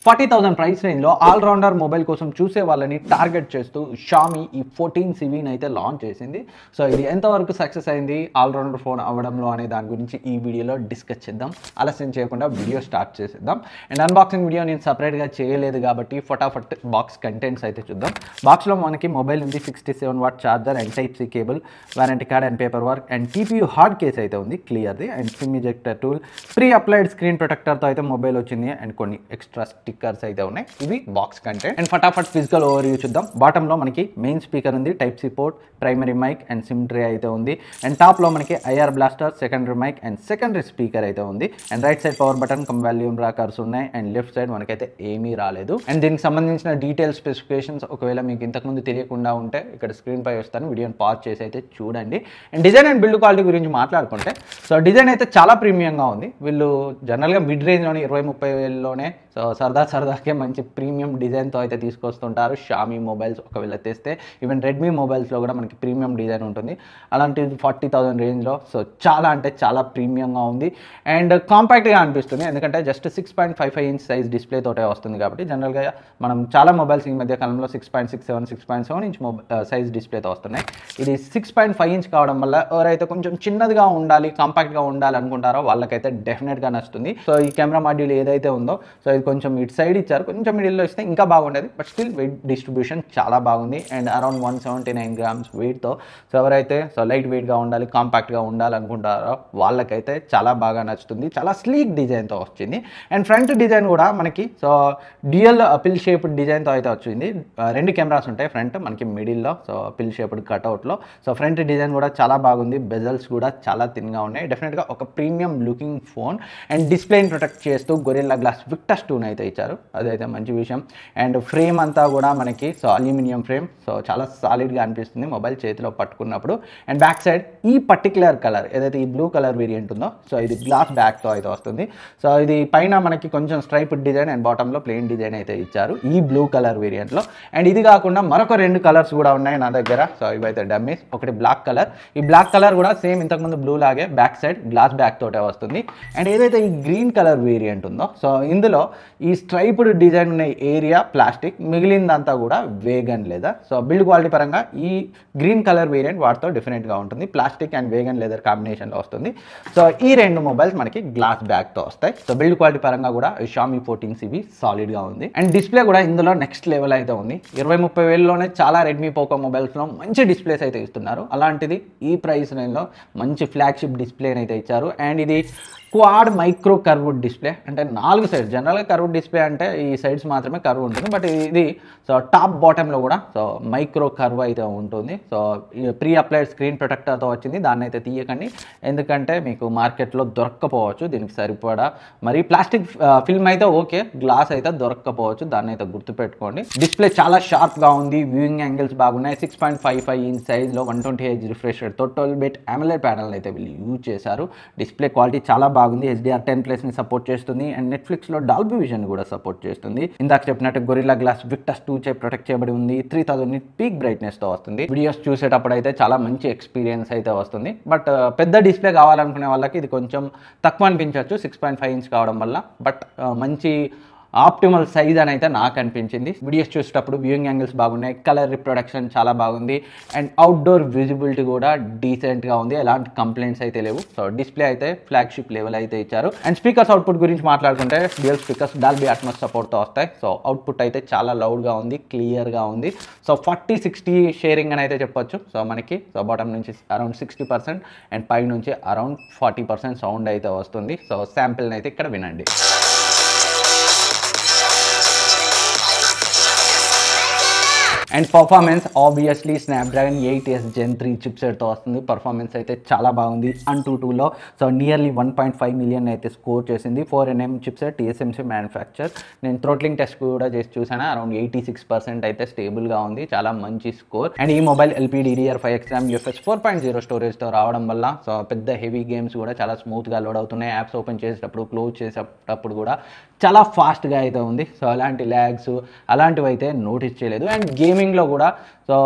40,000 price రేంజ్లో allrounder mobile కోసం చూసే వాళ్ళని టార్గెట్ చేస్తూ షామీ ఈ 14 అయితే లాంచ్ చేసింది. సో ఇది ఎంతవరకు సక్సెస్ అయింది ఆల్రౌండర్ ఫోన్ అవ్వడంలో అనే దాని గురించి ఈ వీడియోలో డిస్కస్ చేద్దాం. ఆలస్యం చేయకుండా వీడియో స్టార్ట్ చేసేద్దాం. అండ్ అన్బాక్సింగ్ వీడియో నేను సపరేట్గా చేయలేదు కాబట్టి ఫటాఫట్ బాక్స్ కంటెంట్స్ అయితే చూద్దాం. బాక్స్లో మనకి మొబైల్ ఉంది, 67 watt charger and Type-C cable, warranty card and paper work and TPU hard case అయితే ఉంది క్లియర్ది and SIM ejector tool, pre applied screen ప్రొటెక్టర్తో అయితే మొబైల్ వచ్చింది అండ్ కొన్ని ఎక్స్ట్రా స్టిక్కర్స్ అయితే ఉన్నాయి. ఇవి బాక్స్ కంటెంట్. అండ్ ఫటాఫట్ ఫిజికల్ ఓవర్వ్యూ చూద్దాం. బాటమ్ లో మనకి మెయిన్ స్పీకర్ ఉంది, Type-C port, primary mic and SIM tray అయితే ఉంది. అండ్ టాప్ లో మనకి IR blaster, secondary mic and secondary speaker అయితే ఉంది. And right side power button come volume rockers ఉన్నాయి అండ్ లెఫ్ట్ సైడ్ మనకైతే ఏమీ రాలేదు. అండ్ దీనికి సంబంధించిన డీటెయిల్ స్పెసిఫికేషన్స్ ఒకవేళ మీకు ఇంతకుముందు తెలియకుండా ఉంటే ఇక్కడ స్క్రీన్ పై వస్తాను, వీడియోని పాజ్ చేసి అయితే చూడండి. And design and build quality గురించి మాట్లాడుకుంటే సో డిజైన్ అయితే చాలా ప్రీమియంగా ఉంది. వీళ్ళు జనరల్గా మిడ్ రేంజ్లోనే 20-30 వేలలోనే సో సరదాకే మంచి ప్రీమియం డిజైన్తో అయితే తీసుకొస్తుంటారు షామీ మొబైల్స్. ఒకవేళ తెస్తే ఈవెన్ రెడ్మీ మొబైల్స్లో కూడా మనకి ప్రీమియం డిజైన్ ఉంటుంది. అలాంటిది 40,000 రేంజ్లో సో చాలా అంటే చాలా ప్రీమియంగా ఉంది అండ్ కాంపాక్ట్గా అనిపిస్తుంది. ఎందుకంటే జస్ట్ 6.55 ఇంచ్ సైజ్ డిస్ప్లే తోటే వస్తుంది కాబట్టి జనరల్గా మనం చాలా మొబైల్స్ ఈ మధ్య కాలంలో 6.67, 6.7 ఇంచ్ సైజ్ డిస్ప్లేతో వస్తున్నాయి. ఇది 6.5 ఇంచ్ కావడం వల్ల ఎవరైతే కొంచెం చిన్నదిగా ఉండాలి, కాంపాక్ట్గా ఉండాలి అనుకుంటారో వాళ్ళకైతే డెఫినెట్గా నచ్చుతుంది. సో ఈ కెమెరా మాడ్యూల్ ఏదైతే ఉందో సో ఇది కొంచెం ఇటు సైడ్ ఇచ్చారు, కొంచెం మిడిల్లో ఇస్తే ఇంకా బాగుండేది. బట్ స్టిల్ వెయిట్ డిస్ట్రిబ్యూషన్ చాలా బాగుంది అండ్ అరౌండ్ 179 గ్రామ్స్ వెయిట్తో సో ఎవరైతే సో లైట్ వెయిట్గా ఉండాలి, కాంపాక్ట్గా ఉండాలనుకుంటారో వాళ్ళకైతే చాలా బాగా నచ్చుతుంది. చాలా స్లీక్ డిజైన్తో వచ్చింది. అండ్ ఫ్రంట్ డిజైన్ కూడా మనకి సో డ్యూయల్ పిల్ షేప్డ్ డిజైన్తో అయితే వచ్చింది. 2 కెమెరాస్ ఉంటాయి ఫ్రంట్, మనకి మిడిల్లో సో పిల్ షేప్డ్ కట్అవుట్లో. సో ఫ్రంట్ డిజైన్ కూడా చాలా బాగుంది, బెజల్స్ కూడా చాలా థిన్గా ఉన్నాయి. డెఫినెట్గా ఒక ప్రీమియం లుకింగ్ ఫోన్. అండ్ డిస్ప్లేని ప్రొటెక్ట్ చేస్తూ గొరిల్లా గ్లాస్ విక్టస్ 2 అయితే ఇచ్చారు, అదైతే మంచి విషయం. అండ్ ఫ్రేమ్ అంతా కూడా మనకి సో అల్యూమినియం ఫ్రేమ్, సో చాలా సాలిడ్గా అనిపిస్తుంది మొబైల్ చేతిలో పట్టుకున్నప్పుడు. అండ్ బ్యాక్ సైడ్ ఈ పర్టికులర్ కలర్ ఏదైతే ఈ బ్లూ కలర్ వేరియంట్ ఉందో సో ఇది గ్లాస్ బ్యాక్తో అయితే వస్తుంది. సో ఇది పైన మనకి కొంచెం స్ట్రైప్ డిజైన్ అండ్ బాటంలో ప్లెయిన్ డిజైన్ అయితే ఇచ్చారు ఈ బ్లూ కలర్ వేరియంట్లో. అండ్ ఇది కాకుండా మరొక 2 కలర్స్ కూడా ఉన్నాయి నా దగ్గర. సో ఇవైతే డమ్మీస్. ఒకటి బ్లాక్ కలర్, ఈ బ్లాక్ కలర్ కూడా సేమ్ ఇంతకుముందు బ్లూ లాగే బ్యాక్ సైడ్ గ్లాస్ బ్యాక్ తోటే వస్తుంది. అండ్ ఏదైతే ఈ గ్రీన్ కలర్ వేరియంట్ ఉందో సో ఇందులో ఈ స్ట్రైప్డ్ డిజైన్ ఉన్న ఏరియా ప్లాస్టిక్, మిగిలిందంతా కూడా vegan leather. So build quality పరంగా ఈ గ్రీన్ కలర్ వేరియంట్ వాటితో డిఫరెంట్గా ఉంటుంది, ప్లాస్టిక్ అండ్ వేగన్ లెదర్ కాంబినేషన్లో వస్తుంది. సో ఈ 2 మొబైల్స్ మనకి గ్లాస్ బ్యాక్తో వస్తాయి. సో బిల్డ్ క్వాలిటీ పరంగా కూడా షామీ 14 సాలిడ్గా ఉంది. అండ్ డిస్ప్లే కూడా ఇందులో నెక్స్ట్ లెవెల్ అయితే ఉంది. 20-30 వేలలోనే చాలా రెడ్మీ పోకో మొబైల్స్లో మంచి డిస్ప్లేస్ అయితే ఇస్తున్నారు. అలాంటిది ఈ ప్రైస్ రేంజ్లో మంచి ఫ్లాగ్షిప్ డిస్ప్లేని అయితే ఇచ్చారు. అండ్ ఇది క్వాడ్ మైక్రో కర్వ్డ్ డిస్ప్లే, అంటే 4 సైడ్స్. జనరల్గా కర్వ్డ్ డిస్ప్లే అంటే ఈ సైడ్స్ మాత్రమే కర్వ్ ఉంటుంది, బట్ ఇది సో టాప్ బాటంలో కూడా సో మైక్రో కర్వ్ అయితే ఉంటుంది. సో ప్రీ అప్లైడ్ స్క్రీన్ ప్రొటెక్టర్తో వచ్చింది, దాన్ని అయితే తీయకండి ఎందుకంటే మీకు మార్కెట్లో దొరక్కపోవచ్చు దీనికి సరిపడా. మరి ప్లాస్టిక్ ఫిల్మ్ అయితే ఓకే, గ్లాస్ అయితే దొరక్కపోవచ్చు, దాన్ని అయితే గుర్తుపెట్టుకోండి. డిస్ప్లే చాలా షార్ప్గా ఉంది, వ్యూయింగ్ యాంగిల్స్ బాగున్నాయి. 6.55 ఇంచ్ సైజ్లో 120Hz refresh రేట్తో 12-bit AMOLED panel అయితే వీళ్ళు యూజ్ చేశారు. డిస్ప్లే క్వాలిటీ చాలా బాగుంది, HDR10+ ని సపోర్ట్ చేస్తుంది అండ్ నెట్ఫ్లిక్స్లో డాల్బీ విజన్ కూడా సపోర్ట్ చేస్తుంది. ఇందాక చెప్పినట్టు గొరిల్లా గ్లాస్ విక్టస్ 2 చే ప్రొటెక్ట్ చేయబడి ఉంది. 3000 నిట్ పీక్ బ్రైట్నెస్తో వస్తుంది. వీడియోస్ చూసేటప్పుడు అయితే చాలా మంచి ఎక్స్పీరియన్స్ అయితే వస్తుంది. బట్ పెద్ద డిస్ప్లే కావాలనుకునే వాళ్ళకి ఇది కొంచెం తక్కువ అనిపించవచ్చు 6.5 ఇంచ్ కావడం వల్ల. బట్ మంచి ఆప్టిమల్ సైజ్ అని అయితే నాకు అనిపించింది. వీడియోస్ చూసేటప్పుడు వ్యూయింగ్ యాంగిల్స్ బాగున్నాయి, కలర్ రిప్రొడక్షన్ చాలా బాగుంది అండ్ అవుట్డోర్ విజిబిలిటీ కూడా డీసెంట్గా ఉంది, ఎలాంటి కంప్లైంట్స్ అయితే లేవు. సో డిస్ప్లే అయితే ఫ్లాగ్షిప్ లెవెల్ అయితే ఇచ్చారు. అండ్ స్పీకర్స్ అవుట్పుట్ గురించి మాట్లాడుకుంటే డ్యూయల్ స్పీకర్స్ డాల్బీ అట్మాస్ సపోర్ట్తో వస్తాయి. సో అవుట్పుట్ అయితే చాలా లౌడ్గా ఉంది, క్లియర్గా ఉంది. సో 40-60 షేరింగ్ అని అయితే చెప్పొచ్చు. సో మనకి సో బాటమ్ నుంచి అరౌండ్ 60% అండ్ పై నుంచి అరౌండ్ 40% సౌండ్ అయితే వస్తుంది. సో శాంపిల్ని అయితే ఇక్కడ వినండి. And performance obviously Snapdragon 8S Gen 3 చిప్సెట్తో వస్తుంది. పర్ఫార్మెన్స్ అయితే చాలా బాగుంది. AnTuTuలో సో నియర్లీ 1.5 మిలియన్ అయితే స్కోర్ చేసింది. 4nm chipset, TSMC manufacture. నేను థ్రోట్లింగ్ టెస్ట్ కూడా చేసి చూసాను, అరౌండ్ 86% అయితే స్టేబుల్గా ఉంది, చాలా మంచి స్కోర్. అండ్ ఈ మొబైల్ LPDDR5X RAM UFS 4.0 స్టోరేజ్తో రావడం వల్ల సో పెద్ద హెవీ గేమ్స్ కూడా చాలా స్మూత్గా లోడ్ అవుతున్నాయి. యాప్స్ ఓపెన్ చేసేటప్పుడు, క్లోజ్ చేసేటప్పుడు కూడా చాలా ఫాస్ట్గా అయితే ఉంది. సో అలాంటి ల్యాగ్స్ అలాంటివి అయితే నోటీస్ చేయలేదు. అండ్ గేమింగ్ గేమింగ్లో కూడా సో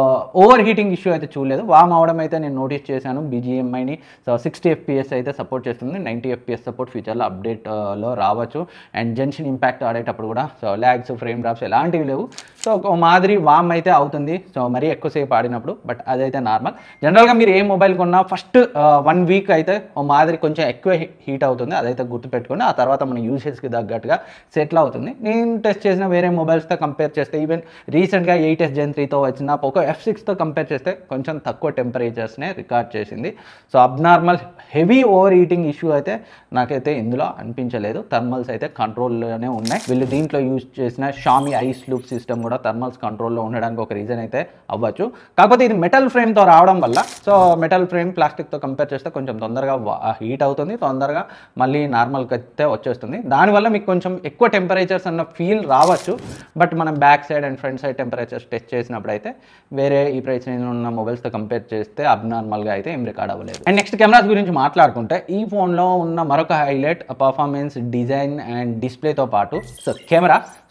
ఓవర్ హీటింగ్ ఇష్యూ అయితే చూడలేదు. వామ్ అవడం అయితే నేను నోటీస్ చేశాను BGMIని. సో 60 FPS అయితే సపోర్ట్ చేస్తుంది, 90 FPS సపోర్ట్ ఫ్యూచర్లో అప్డేట్లో రావచ్చు. అండ్ జెన్షన్ ఇంపాక్ట్ ఆడేటప్పుడు కూడా సో ల్యాగ్స్, ఫ్రేమ్ డ్రాప్స్ ఎలాంటివి లేవు. సో ఒక మాదిరి వామ్ అయితే అవుతుంది సో మరీ ఎక్కువసేపు ఆడినప్పుడు, బట్ అదైతే నార్మల్. జనరల్గా మీరు ఏ మొబైల్ కొన్నా ఫస్ట్ 1 వీక్ అయితే ఓ మాదిరి కొంచెం ఎక్కువ హీట్ అవుతుంది, అదైతే గుర్తుపెట్టుకోండి. ఆ తర్వాత మన యూసేజ్కి తగ్గట్టుగా సెటిల్ అవుతుంది. నేను టెస్ట్ చేసిన వేరే మొబైల్స్తో కంపేర్ చేస్తే, ఈవెన్ రీసెంట్గా 8S Gen 3తో వచ్చిన పోకో F6తో కంపేర్ చేస్తే కొంచెం తక్కువ టెంపరేచర్స్నే రికార్డ్ చేసింది. So abnormal heavy over heating issue అయితే నాకైతే ఇందులో అనిపించలేదు. థర్మల్స్ అయితే కంట్రోల్లోనే ఉన్నాయి. వీళ్ళు దీంట్లో యూజ్ చేసిన షామీ ఐస్ లూప్ సిస్టమ్ కూడా థర్మల్స్ కంట్రోల్లో ఉండడానికి ఒక రీజన్ అయితే అవ్వచ్చు. కాకపోతే ఇది మెటల్ ఫ్రేమ్తో రావడం వల్ల, సో మెటల్ ఫ్రేమ్ ప్లాస్టిక్తో కంపేర్ చేస్తే కొంచెం తొందరగా హీట్ అవుతుంది, తొందరగా మళ్ళీ నార్మల్కి అయితే వచ్చేస్తుంది. దానివల్ల మీకు కొంచెం ఎక్కువ టెంపరేచర్స్ అన్న ఫీల్ రావచ్చు. బట్ మనం back side and front side temperatures test చేసినప్పుడు అయితే వేరే ఈ ప్రైస్ రేంజ్ ఉన్న మొబైల్స్తో కంపేర్ చేస్తే అబ్నార్మల్గా అయితే ఏం రికార్డ్ అవ్వలేదు. అండ్ నెక్స్ట్ కెమెరాస్ గురించి మాట్లాడుకుంటే, ఈ ఫోన్లో ఉన్న మరొక హైలైట్ పర్ఫార్మెన్స్, డిజైన్ అండ్ డిస్ప్లేతో పాటు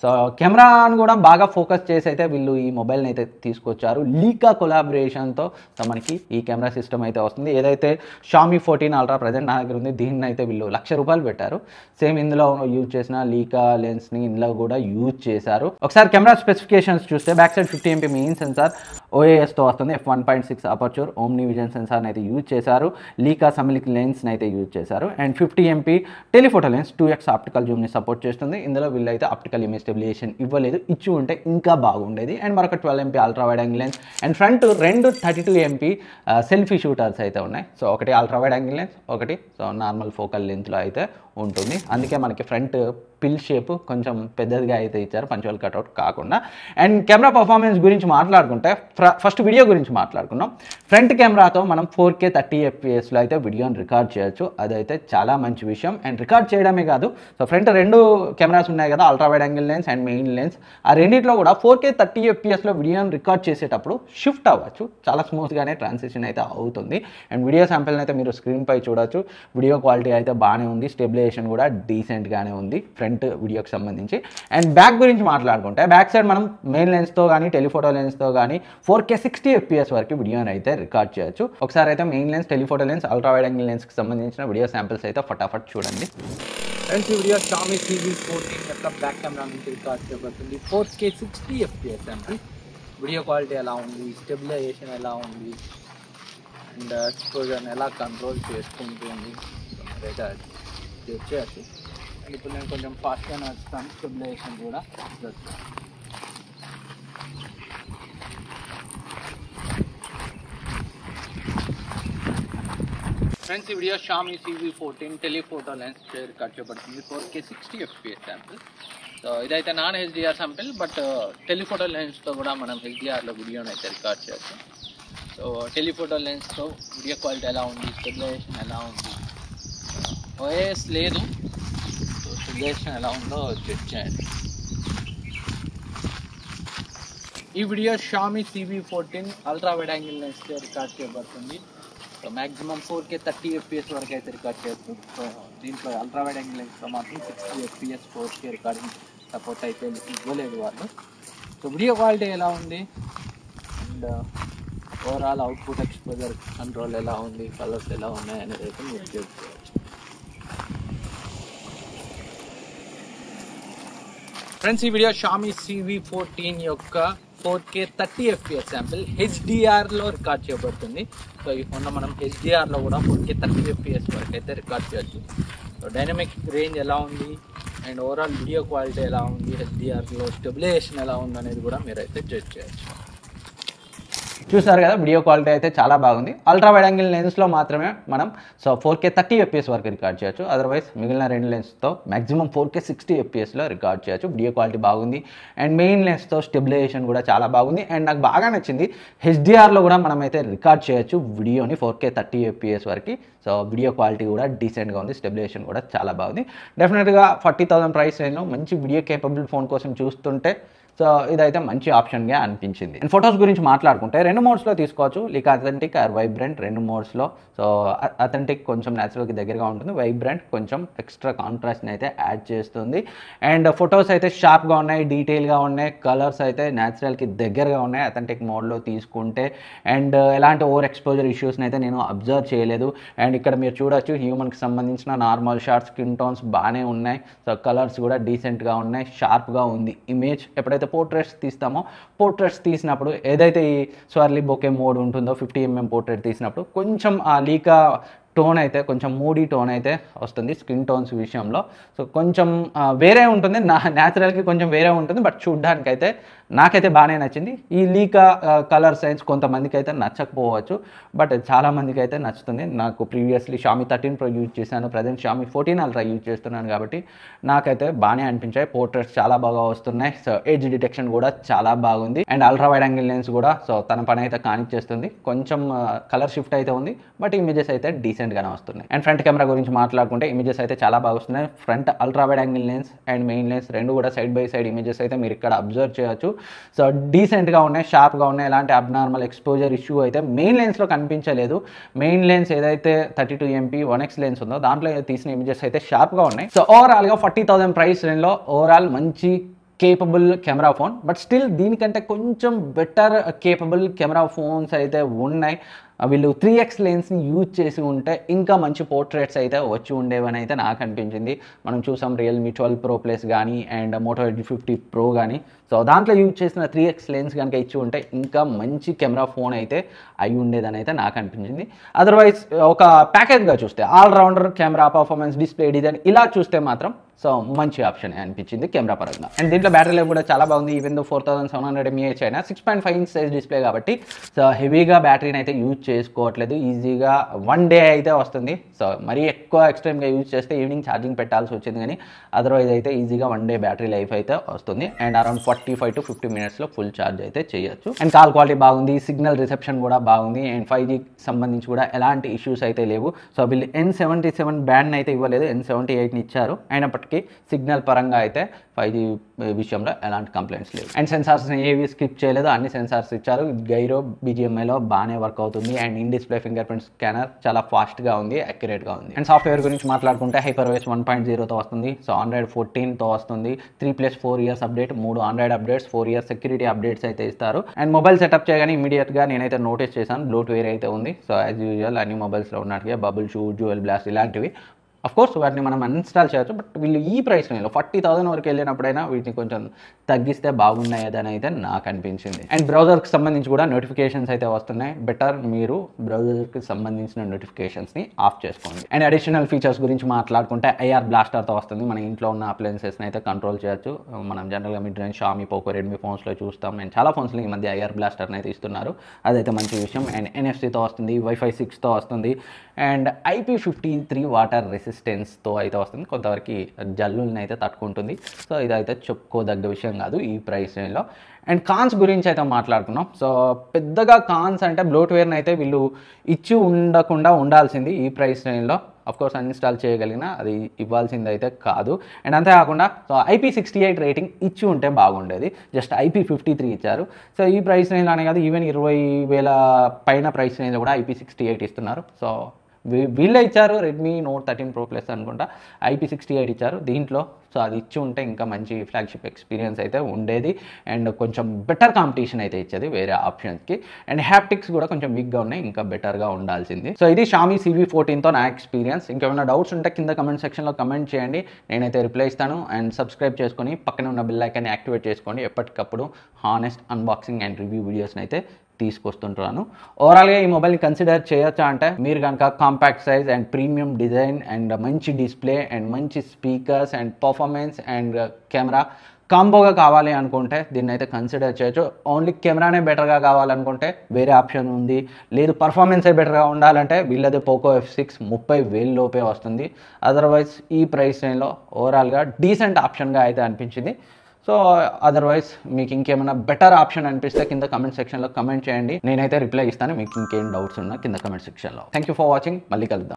సో కెమెరాను కూడా బాగా ఫోకస్ చేసి అయితే వీళ్ళు ఈ మొబైల్ని అయితే తీసుకొచ్చారు. లీకా కొలాబరేషన్తో సో మనకి ఈ కెమెరా సిస్టమ్ అయితే వస్తుంది. ఏదైతే షామీ 14 అల్ట్రా ప్రజెంట్ నా దగ్గర ఉంది, దీన్ని అయితే వీళ్ళు ₹1,00,000 పెట్టారు. సేమ్ ఇందులో యూజ్ చేసిన లీకా లెన్స్ని ఇందులో కూడా యూజ్ చేశారు. ఒకసారి కెమెరా స్పెసిఫికేషన్స్ చూస్తే, back side 50 MP main sensor OISతో వస్తుంది. f1.6 అపర్చర్ ఓమ్ని విజన్ సెన్సార్ని అయితే యూజ్ చేశారు. లీకా సమిలిక్ లెన్స్ని అయితే యూజ్ చేశారు. And 50 MP telephoto lens 2x optical జూమ్ని సపోర్ట్ చేస్తుంది. ఇందులో వీళ్ళైతే ఆప్టికల్ ఇమేజ్ స్టెబిలైజేషన్ ఇవ్వలేదు, ఇచ్చి ఉంటే ఇంకా బాగుండేది. అండ్ మరొక 12 MP ultra wide angle lens and front 2 32 MP selfie shooters అయితే ఉన్నాయి. సో ఒకటి అల్ట్రా వైడ్ యాంగిల్ లెన్స్, ఒకటి సో నార్మల్ ఫోకల్ లెంత్లో అయితే ఉంటుంది. అందుకే మనకి ఫ్రంట్ పిల్ షేప్ కొంచెం పెద్దదిగా అయితే ఇచ్చారు, పంచువల్ కట్అవుట్ కాకుండా. అండ్ కెమెరా పర్ఫార్మెన్స్ గురించి మాట్లాడుకుంటే, ఫస్ట్ వీడియో గురించి మాట్లాడుకున్నాం. ఫ్రంట్ కెమెరాతో మనం 4K 30 FPSలో అయితే వీడియోని రికార్డ్ చేయొచ్చు. అదైతే చాలా మంచి విషయం. అండ్ రికార్డ్ చేయడమే కాదు, సో ఫ్రంట్ 2 కెమెరాస్ ఉన్నాయి కదా, ultra wide angle lens and main lens. ఆ రెండింటిలో కూడా 4K 30 FPSలో వీడియోని రికార్డ్ చేసేటప్పుడు షిఫ్ట్ అవ్వచ్చు, చాలా స్మూత్గానే ట్రాన్సిషన్ అయితే అవుతుంది. అండ్ వీడియో శాంపిల్ని అయితే మీరు స్క్రీన్పై చూడొచ్చు. వీడియో క్వాలిటీ అయితే బాగానే ఉంది, స్టెబిలైజేషన్ కూడా డీసెంట్గానే ఉంది ఫ్రంట్ వీడియోకి సంబంధించి. అండ్ బ్యాక్ గురించి మాట్లాడుకుంటే, బ్యాక్ సైడ్ మనం మెయిన్ లెన్స్తో కానీ టెలిఫోటో లెన్స్తో కానీ 4K 60 FPS వరకు వీడియోని అయితే రికార్డ్ చేయొచ్చు. ఒకసారి అయితే main lens, telephoto lens, ultra wide angle లెన్స్కి సంబంధించిన వీడియో శాంపిల్స్ అయితే ఫటాఫట్ చూడండి. ఫ్రెండ్స్, ఈ వీడియో షామీ CV14 యొక్క బ్యాక్ కెమెరా నుంచి రికార్డ్ చేయబడుతుంది. 4K 60 FPS అండి. వీడియో క్వాలిటీ ఎలా ఉంది, స్టెబిలైజేషన్ ఎలా ఉంది, అండ్ ఎక్స్పోజర్ని ఎలా కంట్రోల్ చేసుకుంటుంది అయితే చేయొచ్చు. అండ్ ఇప్పుడు నేను కొంచెం ఫాస్ట్గా నడుస్తాను, స్టెబిలైజేషన్ కూడా ఫ్రెండ్స్, ఈ video Xiaomi CV14 telephoto lens record చేయబడుతుంది. 4K 60 FPS sample. సో ఇదైతే non HDR sample, but telephoto లెన్స్తో కూడా మనం HDRలో వీడియోని అయితే రికార్డ్ చేయొచ్చు. సో టెలిఫోటో లెన్స్తో వీడియో క్వాలిటీ ఎలా ఉంది, స్టెబిలైజేషన్ ఎలా ఉంది, OIS లేదు, సో స్టెబిలైజేషన్ ఎలా ఉందో చెక్ చేయండి. ఈ video Xiaomi CV14 ultra wide angle లెన్స్తో రికార్డ్ చేయబడుతుంది. సో మ్యాక్సిమం 4K 30 FPS వరకు అయితే రికార్డ్ చేయొచ్చు. సో దీంట్లో అల్ట్రా వైడ్ యాంగిల్ లెన్స్తో మాత్రం 60 FPS 4K రికార్డింగ్ సపోర్ట్ అయితే ఇవ్వలేదు వాళ్ళు. సో వీడియో క్వాలిటీ ఎలా ఉంది and overall output exposure control ఎలా ఉంది, కలర్స్ ఎలా ఉన్నాయి అనేది అయితే మీరు చేసుకోవచ్చు. ఫ్రెండ్స్, ఈ వీడియో షామీ CV14 యొక్క 4K 30 FPS శాంపిల్ HDRలో రికార్డ్ చేయబడుతుంది. సో ఈ ఫోన్లో మనం HDRలో కూడా 4K 30 FPS వరకు అయితే రికార్డ్ చేయొచ్చు. సో డైనమిక్ రేంజ్ ఎలా ఉంది అండ్ ఓవరాల్ వీడియో క్వాలిటీ ఎలా ఉంది, HDRలో స్టెబిలైజేషన్ ఎలా ఉంది అనేది కూడా మీరైతే జడ్జ్ చేయొచ్చు. చూసారు కదా, వీడియో క్వాలిటీ అయితే చాలా బాగుంది. అల్ట్రా వైడ్ యాంగిల్ లెన్స్లో మాత్రమే మనం సో 4K 30 FPS వరకు రికార్డ్ చేయొచ్చు. అదర్వైజ్ మిగిలిన 2 లెన్స్తో మ్యాక్సిమం 4K 60 FPSలో రికార్డ్ చేయొచ్చు. వీడియో క్వాలిటీ బాగుంది అండ్ మెయిన్ లెన్స్తో స్టెబిలైజేషన్ కూడా చాలా బాగుంది. అండ్ నాకు బాగా నచ్చింది, HDRలో కూడా మనమైతే రికార్డ్ చేయొచ్చు వీడియోని 4K 30 FPS వరకు. సో వీడియో క్వాలిటీ కూడా డీసెంట్గా ఉంది, స్టెబిలైజేషన్ కూడా చాలా బాగుంది. డెఫినెట్గా 40,000 ప్రైస్ రేంజ్లో మంచి వీడియో కేపబుల్ ఫోన్ కోసం చూస్తుంటే సో ఇదైతే మంచి ఆప్షన్గా అనిపించింది. అండ్ ఫొటోస్ గురించి మాట్లాడుకుంటే, 2 మోడ్స్లో తీసుకోవచ్చు, లేక అథెంటిక్ ఆర్ వైబ్రెంట్ 2 మోడ్స్లో. సో అథెంటిక్ కొంచెం న్యాచురల్కి దగ్గరగా ఉంటుంది, వైబ్రెంట్ కొంచెం ఎక్స్ట్రా కాంట్రాస్ట్ని అయితే యాడ్ చేస్తుంది. అండ్ ఫొటోస్ అయితే షార్ప్గా ఉన్నాయి, డీటెయిల్గా ఉన్నాయి, కలర్స్ అయితే న్యాచురల్కి దగ్గరగా ఉన్నాయి అథెంటిక్ మోడ్లో తీసుకుంటే. అండ్ ఎలాంటి ఓవర్ ఎక్స్పోజర్ ఇష్యూస్ని అయితే నేను అబ్జర్వ్ చేయలేదు. అండ్ ఇక్కడ మీరు చూడొచ్చు హ్యూమన్కి సంబంధించిన నార్మల్ షార్ట్ స్కిన్ టోన్స్ బాగానే ఉన్నాయి. సో కలర్స్ కూడా డీసెంట్గా ఉన్నాయి, షార్ప్గా ఉంది ఇమేజ్. ఎప్పుడైతే పోర్ట్రేట్స్ తీస్తామో, పోర్ట్రేట్స్ తీసినప్పుడు ఏదైతే ఈ స్వర్లీ బొకే మోడ్ ఉంటుందో 50mm పోర్ట్రేట్ తీసినప్పుడు కొంచెం ఆ లీకా టోన్ అయితే కొంచెం మూడీ టోన్ అయితే వస్తుంది స్కిన్ టోన్స్ విషయంలో. సో కొంచెం వేరే ఉంటుంది, న్యాచురల్కి కొంచెం వేరే ఉంటుంది, బట్ చూడ్డానికి అయితే నాకైతే బాగానే నచ్చింది. ఈ లీకా కలర్ సైన్స్ కొంతమందికి అయితే నచ్చకపోవచ్చు, బట్ చాలామందికి అయితే నచ్చుతుంది. నాకు ప్రీవియస్లీ Xiaomi 13 Pro యూజ్ చేశాను, ప్రజెంట్ Xiaomi 14 Ultra యూజ్ చేస్తున్నాను కాబట్టి నాకైతే బాగానే అనిపించాయి. పోర్ట్రేట్స్ చాలా బాగా వస్తున్నాయి. సో ఎడ్జ్ డిటెక్షన్ కూడా చాలా బాగుంది. And ultra wide angle lens కూడా సో తన పని అయితే కానిచ్చేస్తుంది. కొంచెం కలర్ షిఫ్ట్ అయితే ఉంది, బట్ ఇమేజెస్ అయితే డీసెంట్గానే వస్తున్నాయి. అండ్ ఫ్రంట్ కెమెరా గురించి మాట్లాడుకుంటే ఇమేజెస్ అయితే చాలా బాగా వస్తున్నాయి. Front ultra wide angle lens and main lens రెండు కూడా సైడ్ బై సైడ్ ఇమేజెస్ అయితే మీరు ఇక్కడ అబ్జర్వ్ చేయొచ్చు. సో డీసెంట్గా ఉన్నాయి, షార్ప్గా ఉన్నాయి, ఎలాంటి అబ్నార్మల్ ఎక్స్పోజర్ ఇష్యూ అయితే మెయిన్ లెన్స్లో కనిపించలేదు. మెయిన్ లెన్స్ ఏదైతే 32MP 1x లెన్స్ ఉందో దాంట్లో తీసిన ఇమేజెస్ అయితే షార్ప్గా ఉన్నాయి. సో ఓవరాల్గా 40,000 ప్రైస్ రేంజ్లో ఓవరాల్ మంచి capable camera phone, but still దీనికంటే కొంచెం బెటర్ కేపబుల్ కెమెరా ఫోన్స్ అయితే ఉన్నాయి. వీళ్ళు 3x లెన్స్ని యూజ్ చేసి ఉంటే ఇంకా మంచి పోర్ట్రేట్స్ అయితే వచ్చి ఉండేవని అయితే నాకు అనిపించింది. మనం చూసాం Realme 12 Pro Plus కానీ అండ్ Moto Edge 50 Pro కానీ. సో దాంట్లో యూజ్ చేసిన 3x లెన్స్ కనుక ఇచ్చి ఉంటే ఇంకా మంచి కెమెరా ఫోన్ అయితే అయి ఉండేదని అయితే నాకు అనిపించింది. అదర్వైజ్ ఒక ప్యాకేజ్గా చూస్తే allrounder camera performance display design ఇలా చూస్తే మాత్రం సో మంచి ఆప్షన్ అనిపించింది కెమెరా పరంగా. అండ్ దీంట్లో బ్యాటరీ లైఫ్ కూడా చాలా బాగుంది. ఈవెన్ దో 4700 mAh అయినా 6.5 inch సైజ్ డిస్ప్లే కాబట్టి సో హెవీగా బ్యాటరీని అయితే యూజ్ చేసుకోవట్లేదు, ఈజీగా 1 day అయితే వస్తుంది. సో మరీ ఎక్కువ ఎక్స్ట్రీమ్గా యూజ్ చేస్తే ఈవినింగ్ ఛార్జింగ్ పెట్టాల్సి వచ్చింది, కానీ అదర్వైజ్ అయితే ఈజీగా 1 day బ్యాటరీ లైఫ్ అయితే వస్తుంది. అండ్ అరౌండ్ 45 to 50 minutesలో ఫుల్ ఛార్జ్ అయితే చేయొచ్చు. అండ్ కాల్ క్వాలిటీ బాగుంది, సిగ్నల్ రిసెప్షన్ కూడా బాగుంది. అండ్ 5Gకి సంబంధించి కూడా ఎలాంటి ఇష్యూస్ అయితే లేవు. సో వీళ్ళు N77 బ్యాండ్ అయితే ఇవ్వలేదు, N78ని ఇచ్చారు. అయినప్పటికీ సిగ్నల్ పరంగా అయితే 5G విషయంలో ఎలాంటి కంప్లైంట్స్ లేవు. అండ్ సెన్సార్స్ని ఏవి స్కిప్ చేయలేదు, అన్ని సెన్సార్స్ ఇచ్చారు. గైరో BGMIలో బాగానే వర్క్ అవుతుంది. And in display finger print scanner చాలా ఫాస్ట్గా ఉంది, అక్యురేట్గా ఉంది. అండ్ సాఫ్ట్వేర్ గురించి మాట్లాడుకుంటే HyperOS 1.0తో వస్తుంది. సో Android 14తో వస్తుంది. 3+4 years update, 3 Android updates, 4 years security updates అయితే ఇస్తారు. అండ్ మొబైల్ సెటప్ చేయగానే ఇమీడియట్గా నేనైతే నోటీస్ చేశాను బ్లోట్వేర్ అయితే ఉంది. సో యాజ్ యూజువల్ అన్ని మొబైల్స్లో ఉన్నట్టుగా బబుల్ షూ, జ్యువెల్ బ్లాస్ట్ ఇలాంటివి అఫ్కోర్స్ వాటిని మనం అన్ఇన్స్టాల్ చేయొచ్చు. బట్ వీళ్ళు ఈ ప్రైస్ రేంజ్లో 40,000 వరకు వెళ్ళినప్పుడైనా వీటిని కొంచెం తగ్గిస్తే బాగున్నాయని అయితే నాకు అనిపించింది. అండ్ బ్రౌజర్కి సంబంధించి కూడా నోటిఫికేషన్స్ అయితే వస్తున్నాయి. బెటర్ మీరు బ్రౌజర్కి సంబంధించిన నోటిఫికేషన్స్ని ఆఫ్ చేసుకోండి. అండ్ అడిషనల్ ఫీచర్స్ గురించి మాట్లాడుకుంటే IR బ్లాస్టర్తో వస్తుంది. మన ఇంట్లో ఉన్న అప్లయన్సెస్ని అయితే కంట్రోల్ చేయొచ్చు. మనం జనరల్గా mid range Xiaomi, Poco, Redmi ఫోన్స్లో చూస్తాం. అండ్ చాలా ఫోన్స్లో ఈ మధ్య IR బ్లాస్టర్ని అయితే ఇస్తున్నారు, అదైతే మంచి విషయం. అండ్ NFC-తో వస్తుంది, Wi-Fi 6తో వస్తుంది. అండ్ IP53 వాటర్ రెసిస్టెన్స్తో అయితే వస్తుంది. కొంతవరకు జల్లుల్ని అయితే తట్టుకుంటుంది. సో ఇదైతే చెప్పుకోదగ్గ విషయం కాదు ఈ ప్రైస్ రేంజ్లో. అండ్ కాన్స్ గురించి అయితే మాట్లాడుకున్నాం. సో పెద్దగా కాన్స్ అంటే బ్లోట్వేర్ని అయితే వీళ్ళు ఇచ్చి ఉండకుండా ఉండాల్సింది ఈ ప్రైస్ రేంజ్లో. అఫ్కోర్స్ అన్ఇన్స్టాల్ చేయగలిగిన అది ఇవ్వాల్సింది అయితే కాదు. అండ్ అంతేకాకుండా సో IP68 రేటింగ్ ఇచ్చి ఉంటే బాగుండేది, జస్ట్ IP53 ఇచ్చారు. సో ఈ ప్రైస్ రేంజ్లోనే కాదు, ఈవెన్ 20,000 పైన ప్రైస్ రేంజ్లో కూడా IP68 ఇస్తున్నారు. సో వీళ్ళే ఇచ్చారు Redmi Note 13 Pro Plus అనుకుంటా, IP68 ఇచ్చారు దీంట్లో. సో అది ఇచ్చి ఉంటే ఇంకా మంచి ఫ్లాగ్షిప్ ఎక్స్పీరియన్స్ అయితే ఉండేది. అండ్ కొంచెం బెటర్ కాంపిటీషన్ అయితే ఇచ్చేది వేరే ఆప్షన్స్కి. అండ్ హ్యాప్టిక్స్ కూడా కొంచెం వీక్గా ఉన్నాయి, ఇంకా బెటర్గా ఉండాల్సింది. సో ఇది Xiaomi CV14తో నా ఎక్స్పీరియన్స్. ఇంకేమైనా డౌట్స్ ఉంటే కింద కమెంట్ సెక్షన్లో కమెంట్ చేయండి, నేనైతే రిప్లై ఇస్తాను. అండ్ సబ్స్క్రైబ్ చేసుకొని పక్కన ఉన్న బెల్ ఐకాన్ని యాక్టివేట్ చేసుకోండి. ఎప్పటికప్పుడు హానెస్ట్ అన్బాక్సింగ్ అండ్ రివ్యూ వీడియోస్ని అయితే తీసుకొస్తుంటాను. ఓవరాల్గా ఈ మొబైల్ని కన్సిడర్ చేయొచ్చా అంటే, మీరు కనుక compact size and premium design and మంచి డిస్ప్లే అండ్ మంచి speakers and performance and camera కాంబోగా కావాలి అనుకుంటే దీన్ని అయితే కన్సిడర్ చేయొచ్చు. ఓన్లీ కెమెరానే బెటర్గా కావాలనుకుంటే వేరే ఆప్షన్ ఉంది. లేదు పర్ఫార్మెన్సే బెటర్గా ఉండాలంటే వీళ్ళది Poco F6 30,000 లోపే వస్తుంది. అదర్వైజ్ ఈ ప్రైస్ రేంజ్లో ఓవరాల్గా డీసెంట్ ఆప్షన్గా అయితే అనిపించింది. సో అదర్వైజ్ మీకు ఇంకేమైనా బెటర్ ఆప్షన్ అనిపిస్తే కింద కమెంట్ సెక్షన్లో కమెంట్ చేయండి, నేనైతే రిప్లై ఇస్తాను. మీకు ఇంకేం డౌట్స్ ఉన్నా కింద కమెంట్ సెక్షన్లో. థ్యాంక్ యూ ఫర్ వాచింగ్, మళ్ళీ కలుద్దాం.